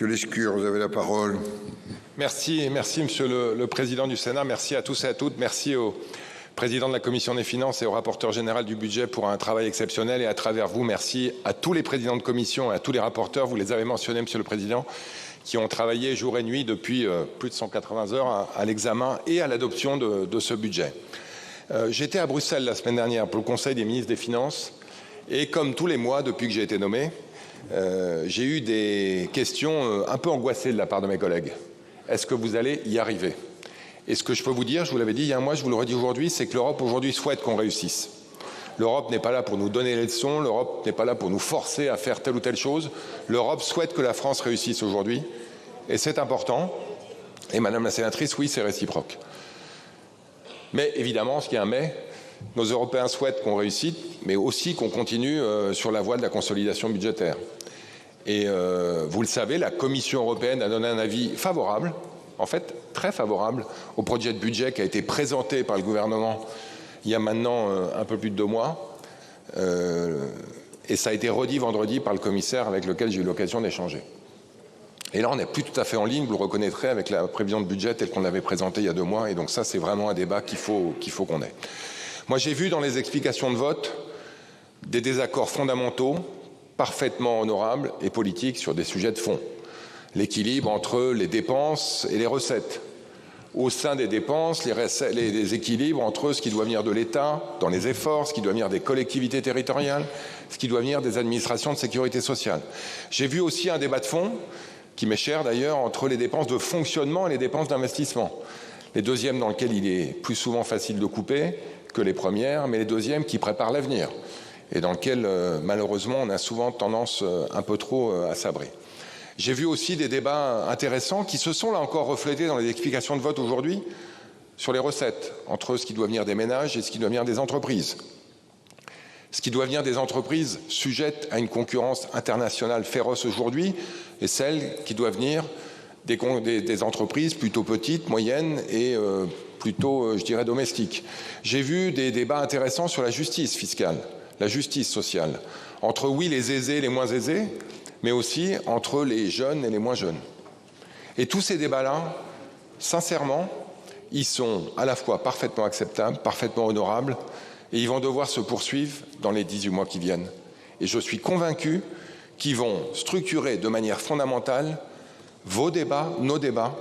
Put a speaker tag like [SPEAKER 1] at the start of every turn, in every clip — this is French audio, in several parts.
[SPEAKER 1] Monsieur Lescure, vous avez la parole.
[SPEAKER 2] Merci, Monsieur le Président du Sénat. Merci à tous et à toutes. Merci au Président de la Commission des Finances et au rapporteur général du budget pour un travail exceptionnel. Et à travers vous, merci à tous les présidents de commission et à tous les rapporteurs, vous les avez mentionnés, Monsieur le Président, qui ont travaillé jour et nuit depuis plus de 180 heures à l'examen et à l'adoption de ce budget. J'étais à Bruxelles la semaine dernière pour le Conseil des ministres des Finances et comme tous les mois depuis que j'ai été nommé, j'ai eu des questions un peu angoissées de la part de mes collègues. Est-ce que vous allez y arriver? Et ce que je peux vous dire, je vous l'avais dit il y a un mois, je vous le redis aujourd'hui, c'est que l'Europe aujourd'hui souhaite qu'on réussisse. L'Europe n'est pas là pour nous donner les leçons, l'Europe n'est pas là pour nous forcer à faire telle ou telle chose. L'Europe souhaite que la France réussisse aujourd'hui. Et c'est important. Et Madame la sénatrice, oui, c'est réciproque. Mais évidemment, ce qu'il y a un mais, nos Européens souhaitent qu'on réussisse, mais aussi qu'on continue sur la voie de la consolidation budgétaire. Et vous le savez, la Commission européenne a donné un avis favorable, en fait très favorable, au projet de budget qui a été présenté par le gouvernement il y a maintenant un peu plus de 2 mois. Et ça a été redit vendredi par le commissaire avec lequel j'ai eu l'occasion d'échanger. Et là, on n'est plus tout à fait en ligne, vous le reconnaîtrez, avec la prévision de budget telle qu'on l'avait présentée il y a 2 mois. Et donc ça, c'est vraiment un débat qu'il faut qu'on ait. Moi, j'ai vu dans les explications de vote des désaccords fondamentaux, parfaitement honorables et politiques sur des sujets de fond. L'équilibre entre les dépenses et les recettes. Au sein des dépenses, les équilibres entre ce qui doit venir de l'État, dans les efforts, ce qui doit venir des collectivités territoriales, ce qui doit venir des administrations de sécurité sociale. J'ai vu aussi un débat de fond, qui m'est cher d'ailleurs, entre les dépenses de fonctionnement et les dépenses d'investissement. Les deuxièmes dans lesquelles il est plus souvent facile de couper que les premières, mais les deuxièmes qui préparent l'avenir et dans lesquelles malheureusement on a souvent tendance un peu trop à sabrer. J'ai vu aussi des débats intéressants qui se sont là encore reflétés dans les explications de vote aujourd'hui sur les recettes, entre ce qui doit venir des ménages et ce qui doit venir des entreprises. Ce qui doit venir des entreprises sujettes à une concurrence internationale féroce aujourd'hui et celle qui doit venir des entreprises plutôt petites, moyennes et plutôt, je dirais, domestiques. J'ai vu des débats intéressants sur la justice fiscale, la justice sociale, entre oui les aisés et les moins aisés, mais aussi entre les jeunes et les moins jeunes. Et tous ces débats-là, sincèrement, ils sont à la fois parfaitement acceptables, parfaitement honorables, et ils vont devoir se poursuivre dans les 18 mois qui viennent. Et je suis convaincu qu'ils vont structurer de manière fondamentale vos débats, nos débats,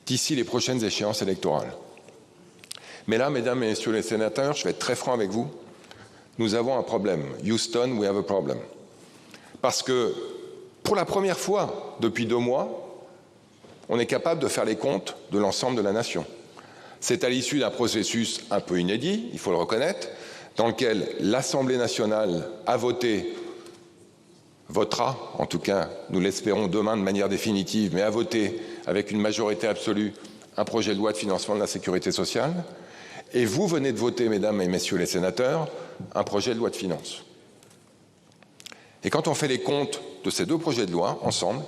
[SPEAKER 2] d'ici les prochaines échéances électorales. Mais là, mesdames et messieurs les sénateurs, je vais être très franc avec vous, nous avons un problème. Houston, we have a problem. Parce que, pour la première fois depuis 2 mois, on est capable de faire les comptes de l'ensemble de la nation. C'est à l'issue d'un processus un peu inédit, il faut le reconnaître, dans lequel l'Assemblée nationale a votera, en tout cas, nous l'espérons demain de manière définitive, mais a voté avec une majorité absolue un projet de loi de financement de la sécurité sociale. Et vous venez de voter, mesdames et messieurs les sénateurs, un projet de loi de finances. Et quand on fait les comptes de ces 2 projets de loi ensemble,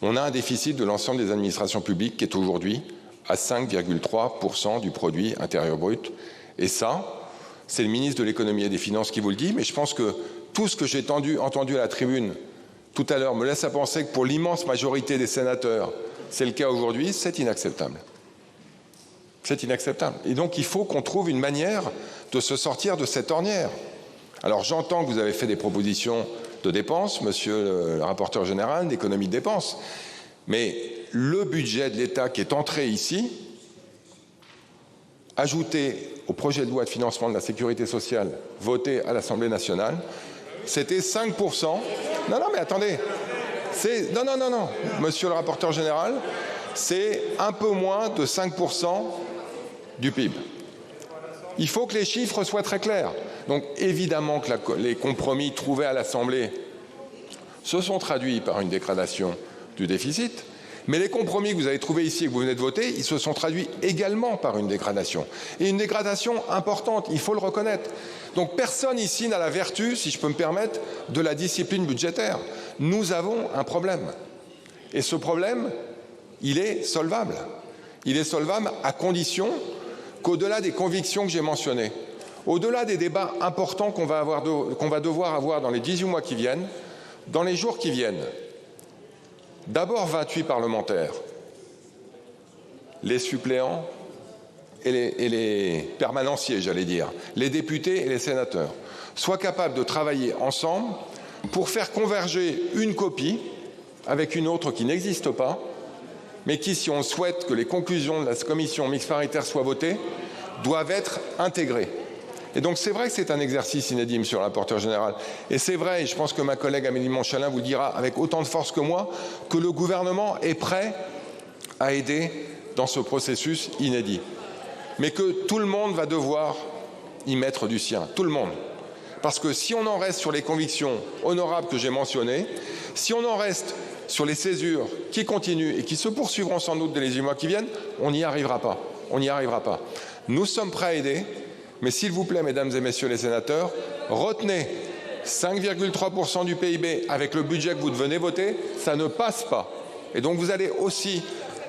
[SPEAKER 2] on a un déficit de l'ensemble des administrations publiques qui est aujourd'hui à 5,3% du produit intérieur brut. Et ça, c'est le ministre de l'économie et des finances qui vous le dit, mais je pense que tout ce que j'ai entendu à la tribune tout à l'heure me laisse à penser que pour l'immense majorité des sénateurs, c'est le cas aujourd'hui, c'est inacceptable. C'est inacceptable. Et donc il faut qu'on trouve une manière de se sortir de cette ornière. Alors j'entends que vous avez fait des propositions de dépenses, monsieur le rapporteur général, d'économie de dépenses, mais le budget de l'État qui est entré ici, ajouté au projet de loi de financement de la sécurité sociale voté à l'Assemblée nationale, c'était 5%. Non, mais attendez. Non, monsieur le rapporteur général, c'est un peu moins de 5% du PIB. Il faut que les chiffres soient très clairs. Donc évidemment que les compromis trouvés à l'Assemblée se sont traduits par une dégradation du déficit, mais les compromis que vous avez trouvés ici et que vous venez de voter, ils se sont traduits également par une dégradation. Et une dégradation importante, il faut le reconnaître. Donc personne ici n'a la vertu, si je peux me permettre, de la discipline budgétaire. Nous avons un problème. Et ce problème, il est solvable. Il est solvable à condition qu'au-delà des convictions que j'ai mentionnées, au-delà des débats importants qu'on va devoir avoir dans les 18 mois qui viennent, dans les jours qui viennent, d'abord 28 parlementaires, les suppléants et les permanenciers, j'allais dire, les députés et les sénateurs, soient capables de travailler ensemble pour faire converger une copie avec une autre qui n'existe pas, mais qui, si on souhaite que les conclusions de la commission mixte paritaire soient votées, doivent être intégrées. Et donc c'est vrai que c'est un exercice inédit, monsieur le rapporteur général. Et c'est vrai, et je pense que ma collègue Amélie Montchalin vous dira avec autant de force que moi, que le gouvernement est prêt à aider dans ce processus inédit. Mais que tout le monde va devoir y mettre du sien, tout le monde. Parce que si on en reste sur les convictions honorables que j'ai mentionnées, si on en reste sur les césures qui continuent et qui se poursuivront sans doute dans les 8 mois qui viennent, on n'y arrivera pas. On n'y arrivera pas. Nous sommes prêts à aider, mais s'il vous plaît, mesdames et messieurs les sénateurs, retenez 5,3% du PIB avec le budget que vous venez voter, ça ne passe pas. Et donc vous allez aussi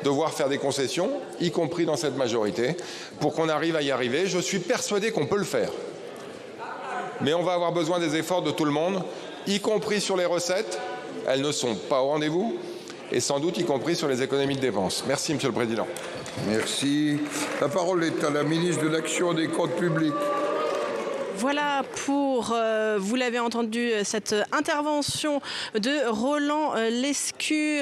[SPEAKER 2] devoir faire des concessions, y compris dans cette majorité, pour qu'on arrive à y arriver. Je suis persuadé qu'on peut le faire. Mais on va avoir besoin des efforts de tout le monde, y compris sur les recettes. Elles ne sont pas au rendez-vous. Et sans doute y compris sur les économies de dépenses. Merci, Monsieur le Président.
[SPEAKER 1] Merci. La parole est à la ministre de l'Action et des Comptes publics.
[SPEAKER 3] Voilà pour, vous l'avez entendu, cette intervention de Roland Lescure.